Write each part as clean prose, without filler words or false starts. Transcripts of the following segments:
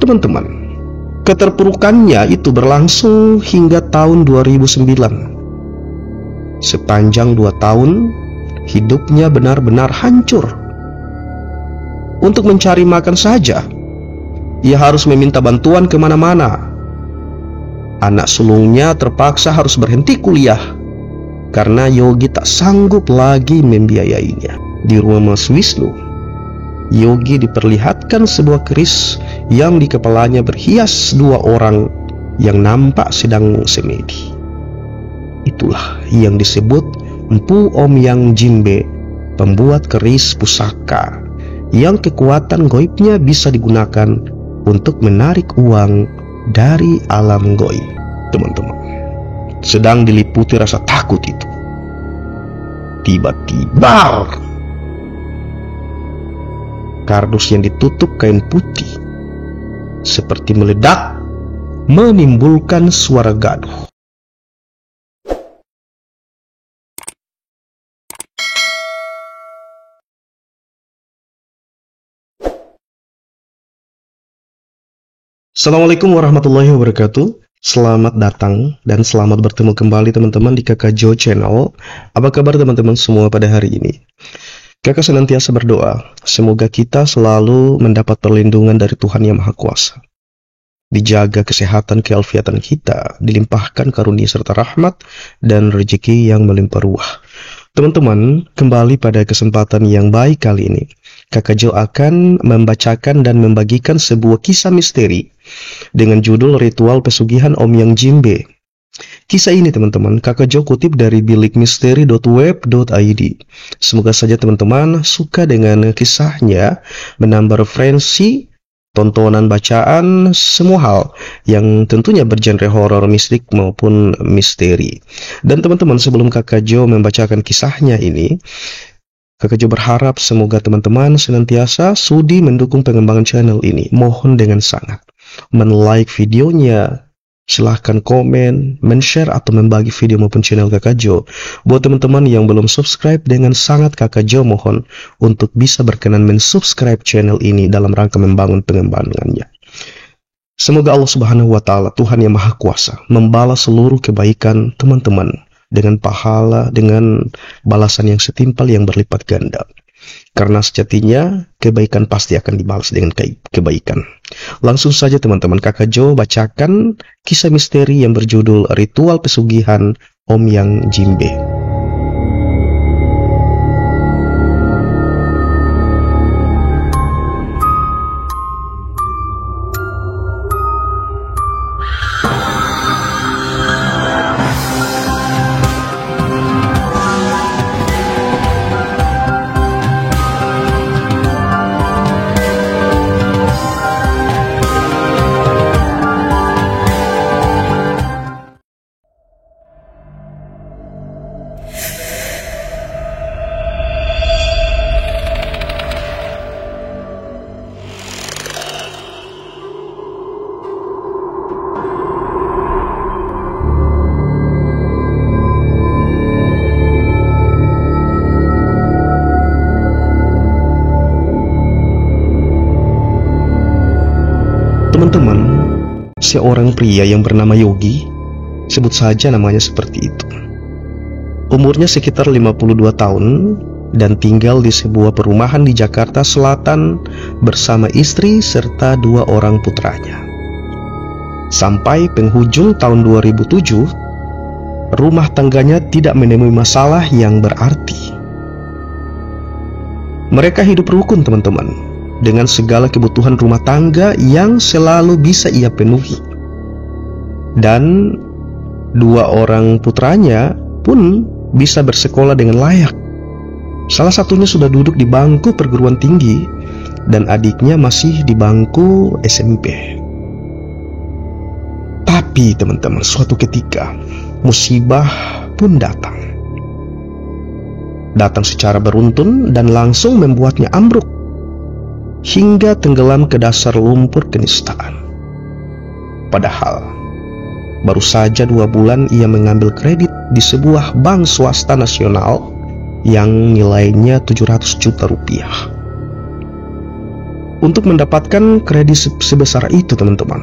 Teman-teman, keterpurukannya itu berlangsung hingga tahun 2009. Sepanjang 2 tahun, hidupnya benar-benar hancur. Untuk mencari makan saja, ia harus meminta bantuan kemana-mana. Anak sulungnya terpaksa harus berhenti kuliah karena Yogi tak sanggup lagi membiayainya. Di rumah Mas Wisnu, Yogi diperlihatkan sebuah keris yang di kepalanya berhias 2 orang yang nampak sedang semedi. Itulah yang disebut Empu Omyang Jinbe, pembuat keris pusaka yang kekuatan goibnya bisa digunakan untuk menarik uang dari alam goib. Teman-teman, sedang diliputi rasa takut itu, tiba-tiba kardus yang ditutup kain putih seperti meledak, menimbulkan suara gaduh. Assalamualaikum warahmatullahi wabarakatuh. Selamat datang dan selamat bertemu kembali teman-teman di Kakak Jo Channel. Apa kabar teman-teman semua pada hari ini? Kakak senantiasa berdoa, semoga kita selalu mendapat perlindungan dari Tuhan Yang Maha Kuasa. Dijaga kesehatan kealfiatan kita, dilimpahkan karunia serta rahmat dan rezeki yang melimpah ruah. Teman-teman, kembali pada kesempatan yang baik kali ini, Kakak Jo akan membacakan dan membagikan sebuah kisah misteri dengan judul Ritual Pesugihan Omyang Jinbe. Kisah ini teman-teman, Kakak Jo kutip dari bilikmisteri.web.id. Semoga saja teman-teman suka dengan kisahnya, menambah referensi, tontonan bacaan, semua hal yang tentunya bergenre horor, mistik maupun misteri. Dan teman-teman, sebelum Kakak Jo membacakan kisahnya ini, Kakak Jo berharap semoga teman-teman senantiasa sudi mendukung pengembangan channel ini. Mohon dengan sangat men-like videonya, silahkan komen, men-share atau membagi video maupun channel Kakak Jo. Buat teman-teman yang belum subscribe, dengan sangat Kakak Jo mohon untuk bisa berkenan men-subscribe channel ini dalam rangka membangun pengembangannya. Semoga Allah Subhanahu wa Ta'ala, Tuhan Yang Maha Kuasa, membalas seluruh kebaikan teman-teman dengan pahala, dengan balasan yang setimpal yang berlipat ganda. Karena sejatinya kebaikan pasti akan dibalas dengan kebaikan. Langsung saja teman-teman, Kakak Jo bacakan kisah misteri yang berjudul Ritual Pesugihan Omyang Jinbe. Teman-teman, seorang pria yang bernama Yogi, sebut saja namanya seperti itu. Umurnya sekitar 52 tahun dan tinggal di sebuah perumahan di Jakarta Selatan bersama istri serta 2 orang putranya. Sampai penghujung tahun 2007, rumah tangganya tidak menemui masalah yang berarti. Mereka hidup rukun teman-teman, dengan segala kebutuhan rumah tangga yang selalu bisa ia penuhi. Dan 2 orang putranya pun bisa bersekolah dengan layak. Salah satunya sudah duduk di bangku perguruan tinggi dan adiknya masih di bangku SMP. Tapi teman-teman, suatu ketika musibah pun datang. Datang secara beruntun dan langsung membuatnya ambruk hingga tenggelam ke dasar lumpur kenistaan. Padahal baru saja 2 bulan ia mengambil kredit di sebuah bank swasta nasional yang nilainya 700 juta rupiah. Untuk mendapatkan kredit sebesar itu teman-teman,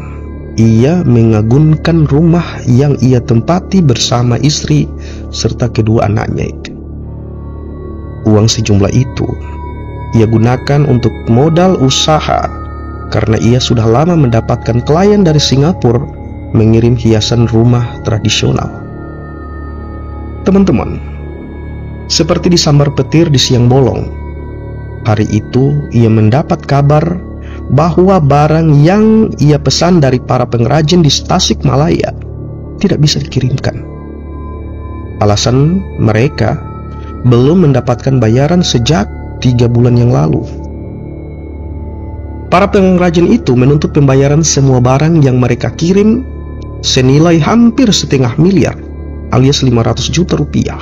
ia mengagunkan rumah yang ia tempati bersama istri serta kedua anaknya itu. Uang sejumlah itu ia gunakan untuk modal usaha karena ia sudah lama mendapatkan klien dari Singapura mengirim hiasan rumah tradisional. Teman-teman, seperti disambar petir di siang bolong, hari itu ia mendapat kabar bahwa barang yang ia pesan dari para pengrajin di Tasikmalaya tidak bisa dikirimkan. Alasan mereka belum mendapatkan bayaran sejak 3 bulan yang lalu. Para pengrajin itu menuntut pembayaran semua barang yang mereka kirim senilai hampir 0,5 miliar alias 500 juta rupiah.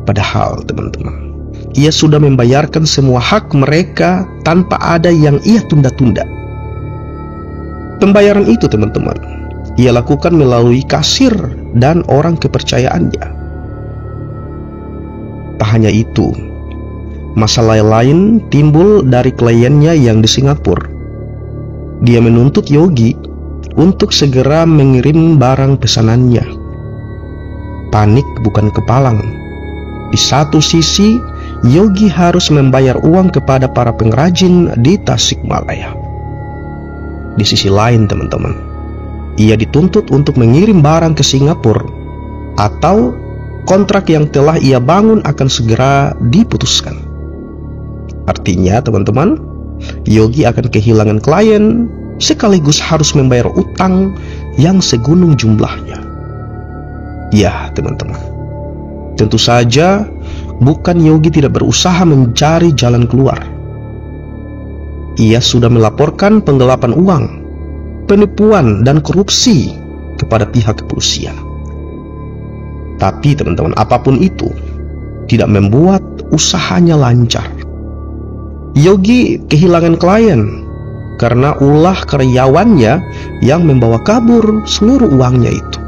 Padahal teman-teman, ia sudah membayarkan semua hak mereka tanpa ada yang ia tunda-tunda. Pembayaran itu teman-teman, ia lakukan melalui kasir dan orang kepercayaannya. Tak hanya itu, masalah lain timbul dari kliennya yang di Singapura. Dia menuntut Yogi untuk segera mengirim barang pesanannya. Panik bukan kepalang. Di satu sisi, Yogi harus membayar uang kepada para pengrajin di Tasikmalaya. Di sisi lain teman-teman, ia dituntut untuk mengirim barang ke Singapura atau kontrak yang telah ia bangun akan segera diputuskan. Artinya teman-teman, Yogi akan kehilangan klien sekaligus harus membayar utang yang segunung jumlahnya. Ya teman-teman, tentu saja bukan Yogi tidak berusaha mencari jalan keluar. Ia sudah melaporkan penggelapan uang, penipuan dan korupsi kepada pihak kepolisian. Tapi teman-teman, apapun itu tidak membuat usahanya lancar. Yogi kehilangan klien karena ulah karyawannya yang membawa kabur seluruh uangnya itu.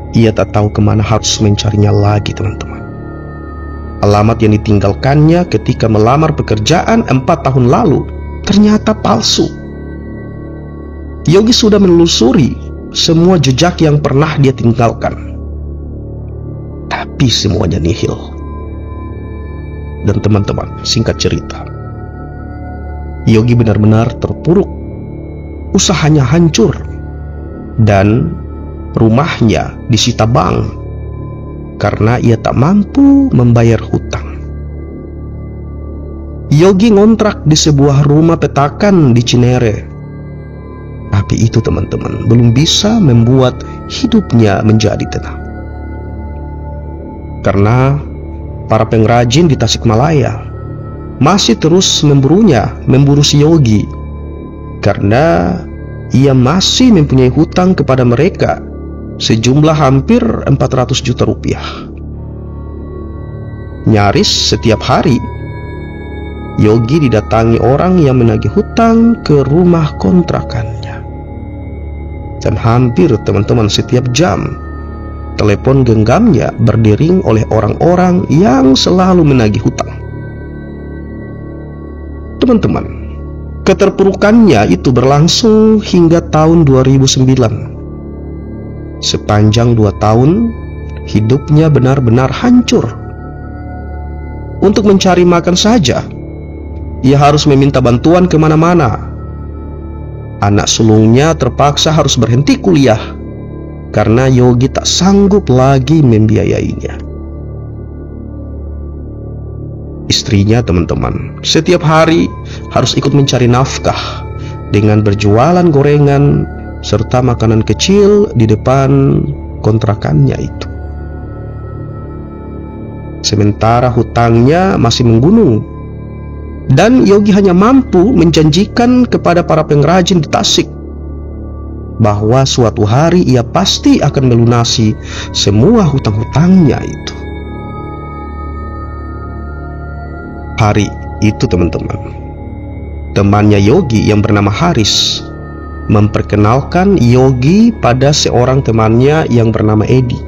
Ia tak tahu kemana harus mencarinya lagi teman-teman. Alamat yang ditinggalkannya ketika melamar pekerjaan 4 tahun lalu ternyata palsu. Yogi sudah menelusuri semua jejak yang pernah dia tinggalkan, tapi semuanya nihil. Dan teman-teman, singkat cerita, Yogi benar-benar terpuruk. Usahanya hancur dan rumahnya disita bank karena ia tak mampu membayar hutang. Yogi ngontrak di sebuah rumah petakan di Cinere. Tapi itu teman-teman belum bisa membuat hidupnya menjadi tenang. Karena para pengrajin di Tasikmalaya masih terus memburu si Yogi karena ia masih mempunyai hutang kepada mereka sejumlah hampir 400 juta rupiah. Nyaris setiap hari Yogi didatangi orang yang menagih hutang ke rumah kontrakannya. Dan hampir teman-teman setiap jam telepon genggamnya berdering oleh orang-orang yang selalu menagih hutang. Teman-teman, keterpurukannya itu berlangsung hingga tahun 2009. Sepanjang 2 tahun, hidupnya benar-benar hancur. Untuk mencari makan saja, ia harus meminta bantuan kemana-mana. Anak sulungnya terpaksa harus berhenti kuliah karena Yogi tak sanggup lagi membiayainya. Istrinya teman-teman setiap hari harus ikut mencari nafkah dengan berjualan gorengan serta makanan kecil di depan kontrakannya itu. Sementara hutangnya masih menggunung dan Yogi hanya mampu menjanjikan kepada para pengrajin di Tasik bahwa suatu hari ia pasti akan melunasi semua hutang-hutangnya itu. Hari itu teman-teman, temannya Yogi yang bernama Haris memperkenalkan Yogi pada seorang temannya yang bernama Edi.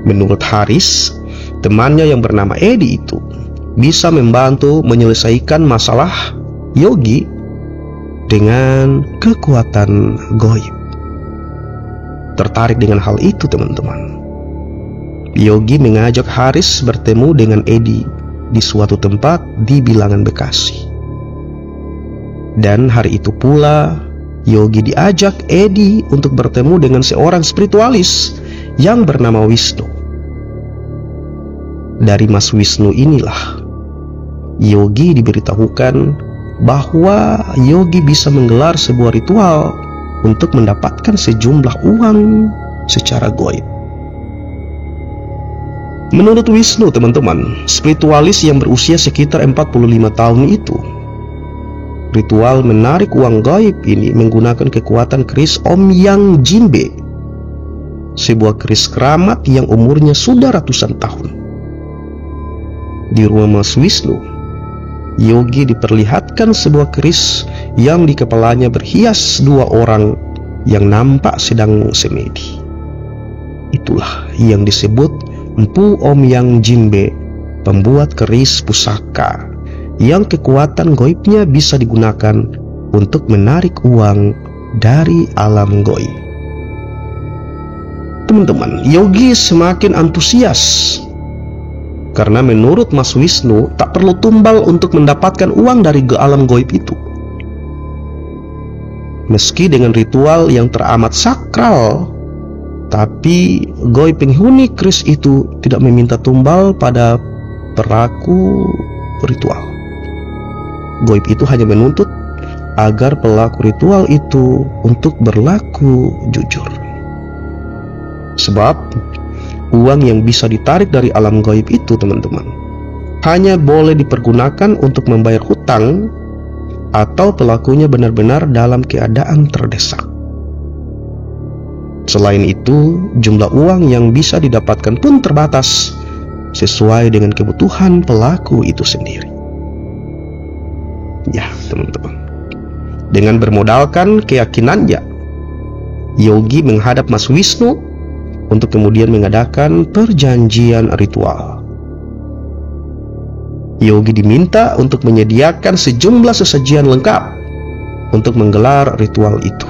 Menurut Haris, temannya yang bernama Edi itu bisa membantu menyelesaikan masalah Yogi dengan kekuatan gaib. Tertarik dengan hal itu teman-teman, Yogi mengajak Haris bertemu dengan Edi di suatu tempat di Bilangan Bekasi. Dan hari itu pula Yogi diajak Edi untuk bertemu dengan seorang spiritualis yang bernama Wisnu. Dari Mas Wisnu inilah Yogi diberitahukan bahwa Yogi bisa menggelar sebuah ritual untuk mendapatkan sejumlah uang secara gaib. Menurut Wisnu teman-teman, spiritualis yang berusia sekitar 45 tahun itu, ritual menarik uang gaib ini menggunakan kekuatan keris Om Yang Jinbe, sebuah keris keramat yang umurnya sudah ratusan tahun. Di rumah Mas Wisnu, Yogi diperlihatkan sebuah keris yang di kepalanya berhias dua orang yang nampak sedang semedi. Itulah yang disebut Empu Om Yang Jinbe, pembuat keris pusaka yang kekuatan gaibnya bisa digunakan untuk menarik uang dari alam gaib. Teman-teman, Yogi semakin antusias karena menurut Mas Wisnu tak perlu tumbal untuk mendapatkan uang dari alam gaib itu. Meski dengan ritual yang teramat sakral, tapi gaib penghuni keris itu tidak meminta tumbal pada pelaku ritual. Gaib itu hanya menuntut agar pelaku ritual itu untuk berlaku jujur. Sebab uang yang bisa ditarik dari alam gaib itu teman-teman hanya boleh dipergunakan untuk membayar hutang atau pelakunya benar-benar dalam keadaan terdesak. Selain itu, jumlah uang yang bisa didapatkan pun terbatas sesuai dengan kebutuhan pelaku itu sendiri. Ya teman-teman, dengan bermodalkan keyakinannya, Yogi menghadap Mas Wisnu untuk kemudian mengadakan perjanjian ritual. Yogi diminta untuk menyediakan sejumlah sesajian lengkap untuk menggelar ritual itu.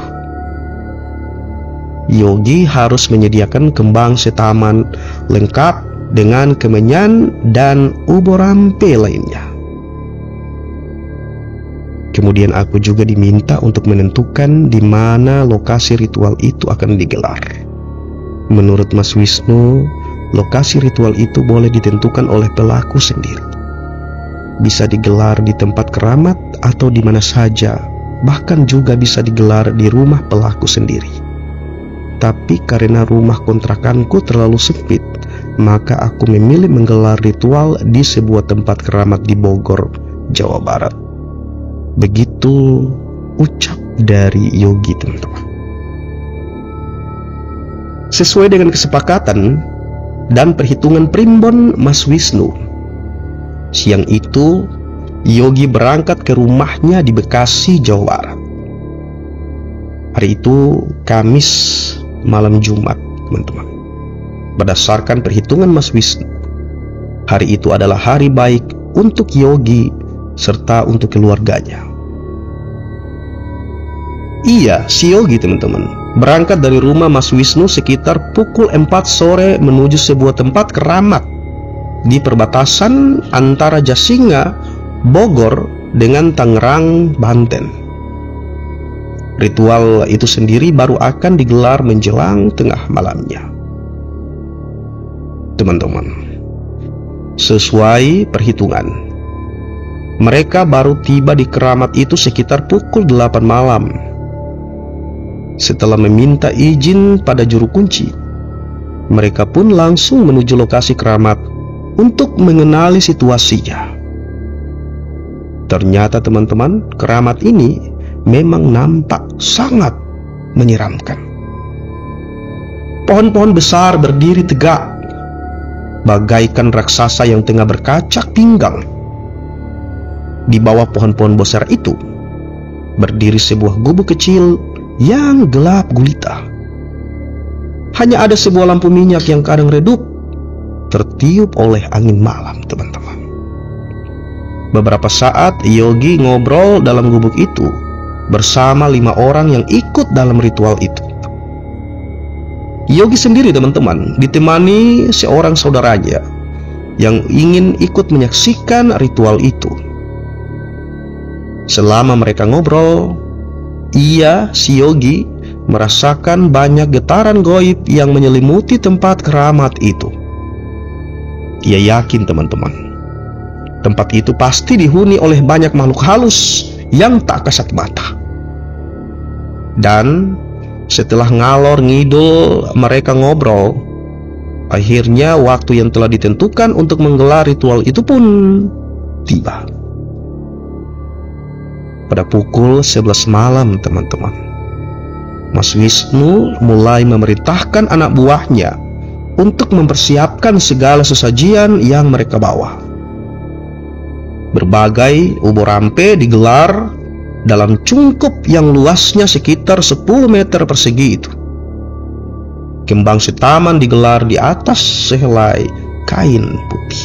Yogi harus menyediakan kembang setaman lengkap dengan kemenyan dan uborampe lainnya. Kemudian aku juga diminta untuk menentukan di mana lokasi ritual itu akan digelar. Menurut Mas Wisnu, lokasi ritual itu boleh ditentukan oleh pelaku sendiri. Bisa digelar di tempat keramat atau di mana saja, bahkan juga bisa digelar di rumah pelaku sendiri. Tapi karena rumah kontrakanku terlalu sempit, maka aku memilih menggelar ritual di sebuah tempat keramat di Bogor, Jawa Barat. Begitu ucap dari Yogi teman-teman. Sesuai dengan kesepakatan dan perhitungan primbon Mas Wisnu, siang itu Yogi berangkat ke rumahnya di Bekasi, Jawa Barat. Hari itu Kamis malam Jumat teman-teman. Berdasarkan perhitungan Mas Wisnu, hari itu adalah hari baik untuk Yogi serta untuk keluarganya. Iya, si Yogi teman-teman berangkat dari rumah Mas Wisnu sekitar pukul 4 sore menuju sebuah tempat keramat di perbatasan antara Jasinga, Bogor dengan Tangerang, Banten. Ritual itu sendiri baru akan digelar menjelang tengah malamnya. Teman-teman, sesuai perhitungan, mereka baru tiba di keramat itu sekitar pukul 8 malam. Setelah meminta izin pada juru kunci, mereka pun langsung menuju lokasi keramat untuk mengenali situasinya. Ternyata teman-teman, keramat ini memang nampak sangat menyeramkan. Pohon-pohon besar berdiri tegak, bagaikan raksasa yang tengah berkacak pinggang. Di bawah pohon-pohon besar itu, berdiri sebuah gubuk kecil yang gelap gulita. Hanya ada sebuah lampu minyak yang kadang redup, tertiup oleh angin malam teman-teman. Beberapa saat Yogi ngobrol dalam gubuk itu bersama 5 orang yang ikut dalam ritual itu. Yogi sendiri teman-teman ditemani seorang saudaranya yang ingin ikut menyaksikan ritual itu. Selama mereka ngobrol, si Yogi merasakan banyak getaran gaib yang menyelimuti tempat keramat itu. Ia yakin teman-teman, tempat itu pasti dihuni oleh banyak makhluk halus yang tak kasat mata. Dan setelah ngalor ngidul mereka ngobrol, akhirnya waktu yang telah ditentukan untuk menggelar ritual itu pun tiba. Pada pukul 11 malam teman-teman, Mas Wisnu mulai memerintahkan anak buahnya untuk mempersiapkan segala sesajian yang mereka bawa. Berbagai ubur rampe digelar dalam cungkup yang luasnya sekitar 10 meter persegi itu. Kembang setaman digelar di atas sehelai kain putih.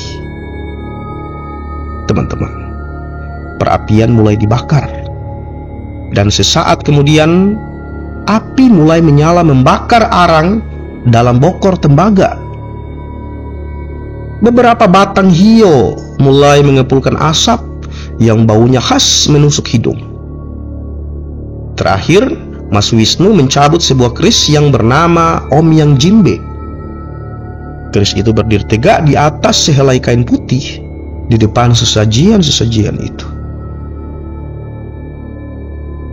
Teman-teman, perapian mulai dibakar, dan sesaat kemudian api mulai menyala membakar arang dalam bokor tembaga. Beberapa batang hio mulai mengepulkan asap yang baunya khas menusuk hidung. Terakhir, Mas Wisnu mencabut sebuah keris yang bernama Omyang Jimbe. Keris itu berdiri tegak di atas sehelai kain putih di depan sesajian-sesajian itu.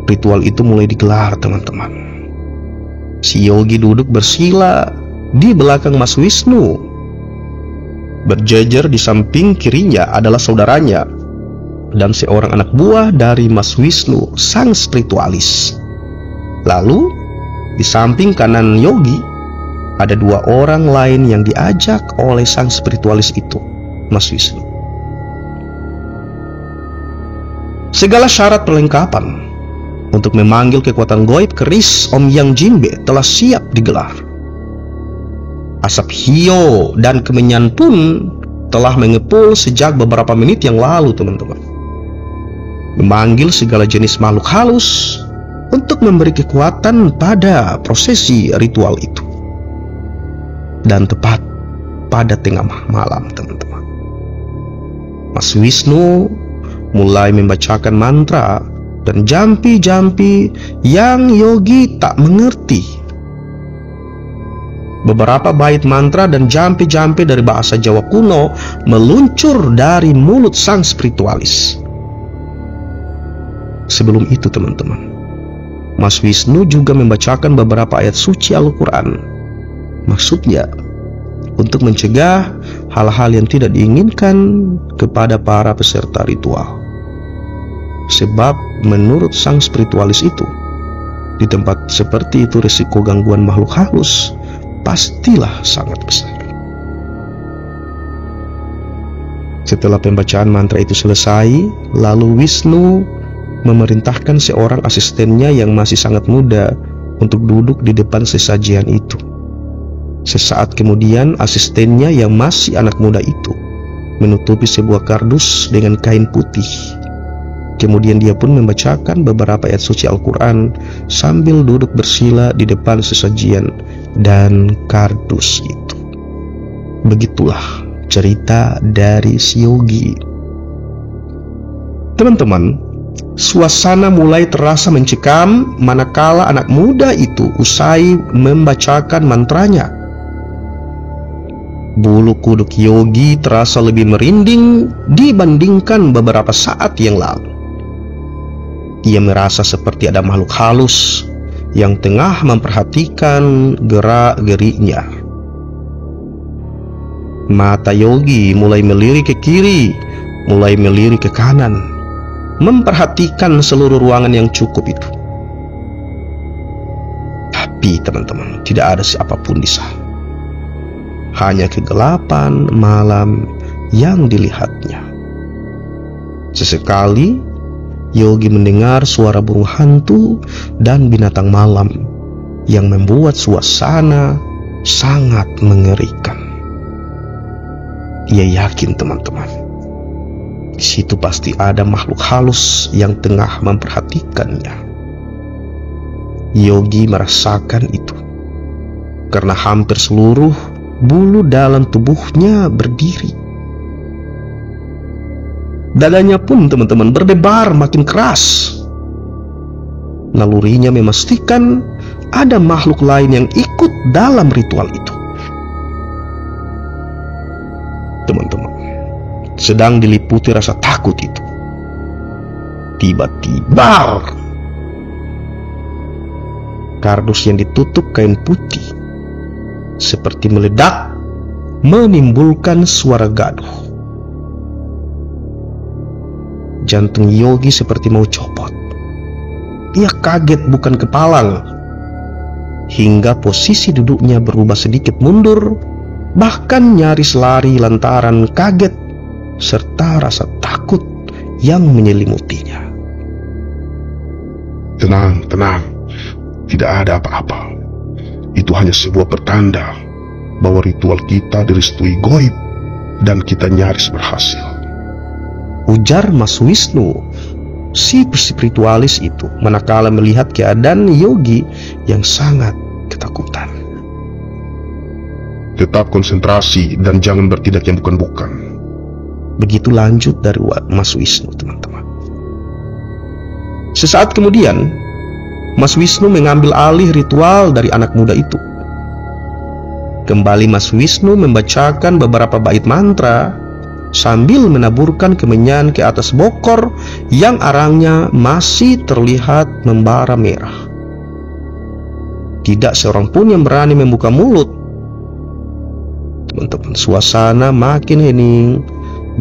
Ritual itu mulai digelar teman-teman. Si Yogi duduk bersila di belakang Mas Wisnu. Berjejer di samping kirinya adalah saudaranya dan seorang anak buah dari Mas Wisnu, sang spiritualis. Lalu di samping kanan Yogi ada 2 orang lain yang diajak oleh sang spiritualis itu, Mas Wisnu. Segala syarat perlengkapan untuk memanggil kekuatan gaib keris Omyang Jimbe telah siap digelar. Asap hio dan kemenyan pun telah mengepul sejak beberapa menit yang lalu teman-teman, memanggil segala jenis makhluk halus untuk memberi kekuatan pada prosesi ritual itu. Dan tepat pada tengah malam teman-teman, Mas Wisnu mulai membacakan mantra dan jampi-jampi yang Yogi tak mengerti. Beberapa bait mantra dan jampi-jampi dari bahasa Jawa kuno meluncur dari mulut sang spiritualis. Sebelum itu teman-teman, Mas Wisnu juga membacakan beberapa ayat suci Al-Quran. Maksudnya untuk mencegah hal-hal yang tidak diinginkan kepada para peserta ritual. Sebab menurut sang spiritualis itu, di tempat seperti itu risiko gangguan makhluk halus pastilah sangat besar. Setelah pembacaan mantra itu selesai, lalu Wisnu memerintahkan seorang asistennya yang masih sangat muda untuk duduk di depan sesajian itu. Sesaat kemudian asistennya yang masih anak muda itu menutupi sebuah kardus dengan kain putih. Kemudian dia pun membacakan beberapa ayat suci Al-Quran sambil duduk bersila di depan sesajian dan kardus itu. Begitulah cerita dari si Yogi. Teman-teman, suasana mulai terasa mencekam manakala anak muda itu usai membacakan mantranya. Bulu kuduk Yogi terasa lebih merinding dibandingkan beberapa saat yang lalu. Ia merasa seperti ada makhluk halus yang tengah memperhatikan gerak-geriknya. Mata Yogi mulai melirik ke kiri, mulai melirik ke kanan, memperhatikan seluruh ruangan yang cukup itu. Tapi teman-teman, tidak ada siapapun di sana. Hanya kegelapan malam yang dilihatnya. Sesekali Yogi mendengar suara burung hantu dan binatang malam yang membuat suasana sangat mengerikan. Ia yakin teman-teman, Di situ pasti ada makhluk halus yang tengah memperhatikannya. Yogi merasakan itu karena hampir seluruh bulu dalam tubuhnya berdiri. Dadanya pun teman-teman berdebar makin keras. Nalurinya memastikan ada makhluk lain yang ikut dalam ritual itu. Teman-teman, sedang diliputi rasa takut itu. Tiba-tiba kardus yang ditutup kain putih seperti meledak, menimbulkan suara gaduh. Jantung Yogi seperti mau copot. Ia kaget bukan kepalang, hingga posisi duduknya berubah sedikit mundur, bahkan nyaris lari lantaran kaget serta rasa takut yang menyelimutinya. Tenang, tenang. Tidak ada apa-apa. Itu hanya sebuah pertanda bahwa ritual kita direstui gaib dan kita nyaris berhasil, ujar Mas Wisnu, si spiritualis itu, manakala melihat keadaan Yogi yang sangat ketakutan. Tetap konsentrasi dan jangan bertindak yang bukan-bukan. Begitu lanjut dari Mas Wisnu, teman-teman. Sesaat kemudian, Mas Wisnu mengambil alih ritual dari anak muda itu. Kembali Mas Wisnu membacakan beberapa bait mantra sambil menaburkan kemenyan ke atas bokor yang arangnya masih terlihat membara merah. Tidak seorang pun yang berani membuka mulut. Teman-teman, suasana makin hening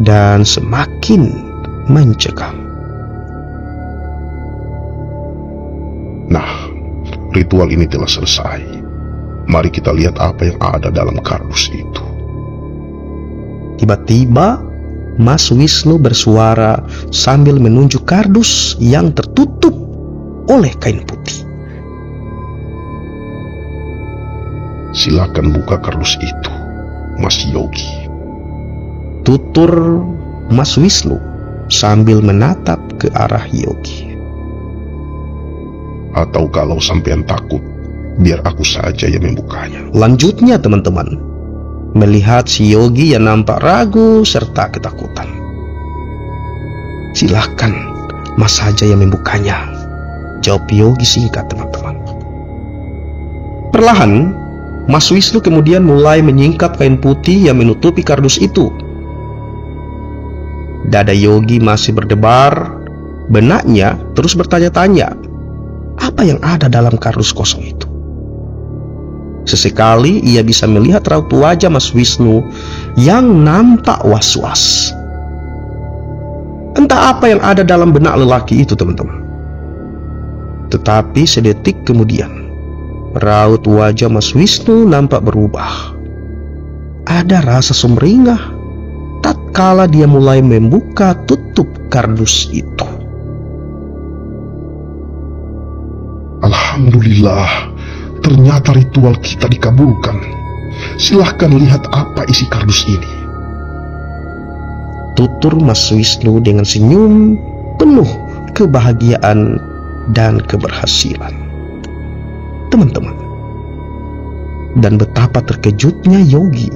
dan semakin mencekam. Nah, ritual ini telah selesai. Mari kita lihat apa yang ada dalam kardus itu. Tiba-tiba Mas Wisnu bersuara sambil menunjuk kardus yang tertutup oleh kain putih. Silakan buka kardus itu, Mas Yogi, tutur Mas Wisnu sambil menatap ke arah Yogi. Atau kalau sampean takut, biar aku saja yang membukanya, lanjutnya teman-teman, melihat si Yogi yang nampak ragu serta ketakutan. Silahkan Mas saja yang membukanya, jawab Yogi singkat, teman-teman. Perlahan Mas Wisnu kemudian mulai menyingkap kain putih yang menutupi kardus itu. Dada Yogi masih berdebar, benaknya terus bertanya-tanya apa yang ada dalam kardus kosong itu. Sesekali ia bisa melihat raut wajah Mas Wisnu yang nampak was-was. Entah apa yang ada dalam benak lelaki itu, teman-teman. Tetapi sedetik kemudian, raut wajah Mas Wisnu nampak berubah. Ada rasa sumringah tatkala dia mulai membuka tutup kardus itu. Alhamdulillah, ternyata ritual kita dikabulkan. Silahkan lihat apa isi kardus ini, tutur Mas Wisnu dengan senyum penuh kebahagiaan dan keberhasilan. Teman-teman, dan betapa terkejutnya Yogi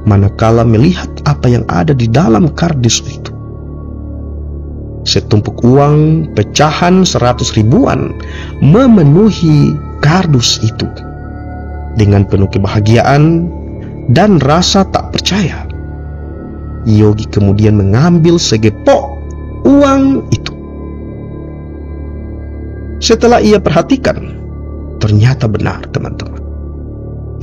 manakala melihat apa yang ada di dalam kardus itu. Setumpuk uang pecahan 100 ribuan memenuhi kardus itu. Dengan penuh kebahagiaan dan rasa tak percaya, Yogi kemudian mengambil segepok uang itu. Setelah ia perhatikan, ternyata benar, teman-teman.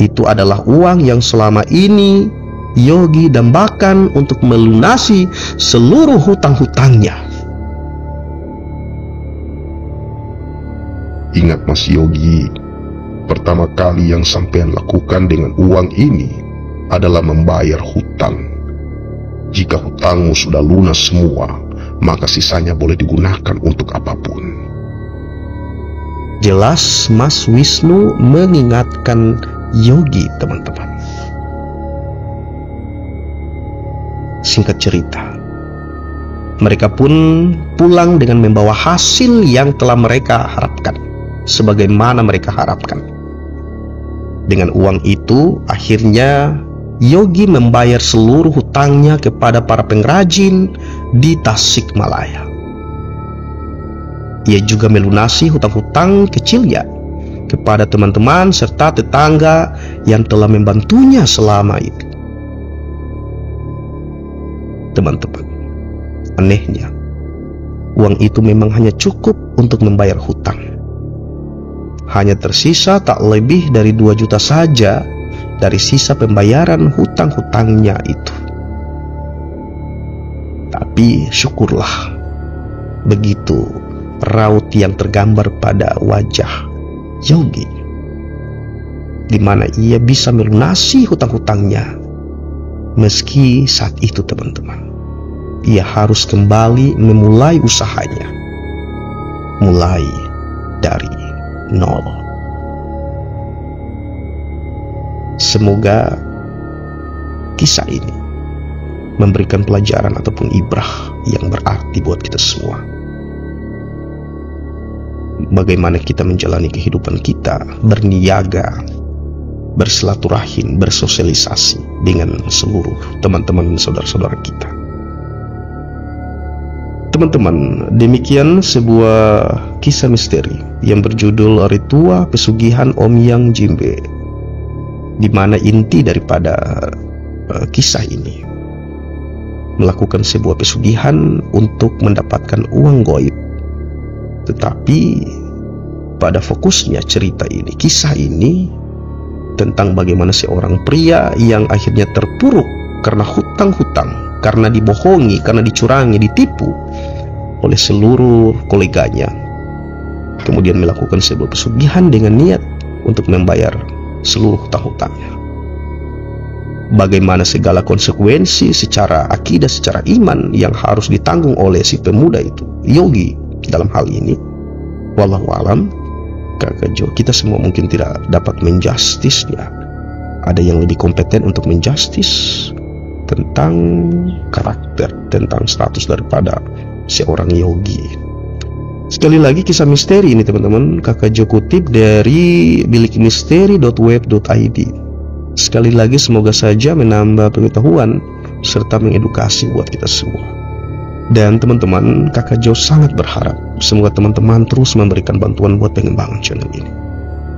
Itu adalah uang yang selama ini Yogi dambakan untuk melunasi seluruh hutang-hutangnya. Ingat Mas Yogi, pertama kali yang sampean lakukan dengan uang ini adalah membayar hutang. Jika hutangmu sudah lunas semua, maka sisanya boleh digunakan untuk apapun. Jelas Mas Wisnu mengingatkan Yogi, teman-teman. Singkat cerita, Mereka pun pulang dengan membawa hasil yang telah mereka harapkan, sebagaimana mereka harapkan. Dengan uang itu, akhirnya Yogi membayar seluruh hutangnya kepada para pengrajin di Tasikmalaya. Ia juga melunasi hutang-hutang kecilnya kepada teman-teman serta tetangga yang telah membantunya selama itu. Teman-teman, anehnya, uang itu memang hanya cukup untuk membayar hutang. Hanya tersisa tak lebih dari 2 juta saja dari sisa pembayaran hutang-hutangnya itu. Tapi syukurlah, begitu raut yang tergambar pada wajah Yogi, di mana ia bisa melunasi hutang-hutangnya. Meski saat itu teman-teman, ia harus kembali memulai usahanya, mulai dari nol. Semoga kisah ini memberikan pelajaran ataupun ibrah yang berarti buat kita semua. Bagaimana kita menjalani kehidupan kita, berniaga, bersilaturahim, bersosialisasi dengan seluruh teman-teman dan saudara-saudara kita. Teman-teman, demikian sebuah kisah misteri yang berjudul Ritual Pesugihan Om Yang Jimbe, di mana inti daripada kisah ini melakukan sebuah pesugihan untuk mendapatkan uang gaib. Tetapi pada fokusnya cerita ini, kisah ini tentang bagaimana seorang pria yang akhirnya terpuruk karena hutang-hutang, karena dibohongi, karena dicurangi, ditipu oleh seluruh koleganya, kemudian melakukan sebuah pesugihan dengan niat untuk membayar seluruh hutang-hutangnya. Bagaimana segala konsekuensi secara akidah, secara iman yang harus ditanggung oleh si pemuda itu, Yogi, dalam hal ini, wallahu alam, Kakak Jo, kita semua mungkin tidak dapat menjustisnya. Ada yang lebih kompeten untuk menjustis tentang karakter, tentang status daripada seorang Yogi. Sekali lagi kisah misteri ini teman-teman, Kakak Jo kutip dari bilikmisteri.web.id. Sekali lagi semoga saja menambah pengetahuan serta mengedukasi buat kita semua. Dan teman-teman, Kakak Jo sangat berharap semoga teman-teman terus memberikan bantuan buat pengembangan channel ini.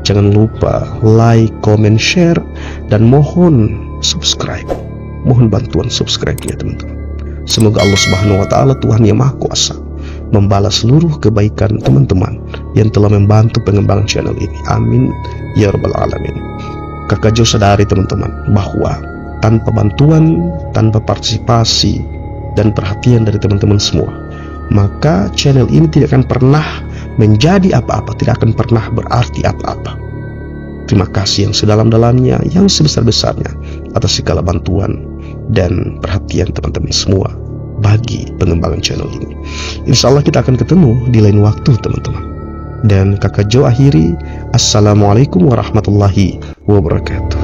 Jangan lupa like, comment, share, dan mohon subscribe. Mohon bantuan subscribe-nya teman-teman. Semoga Allah Subhanahu wa Ta'ala, Tuhan yang Maha Kuasa, membalas seluruh kebaikan teman-teman yang telah membantu pengembangan channel ini. Amin ya rabbal alamin. Kakak Jo sadari teman-teman bahwa tanpa bantuan, tanpa partisipasi dan perhatian dari teman-teman semua, maka channel ini tidak akan pernah menjadi apa-apa, tidak akan pernah berarti apa-apa. Terima kasih yang sedalam-dalamnya, yang sebesar-besarnya atas segala bantuan dan perhatian teman-teman semua bagi pengembangan channel ini. Insya Allah kita akan ketemu di lain waktu teman-teman. Dan Kakak Jo akhiri, Assalamualaikum warahmatullahi wabarakatuh.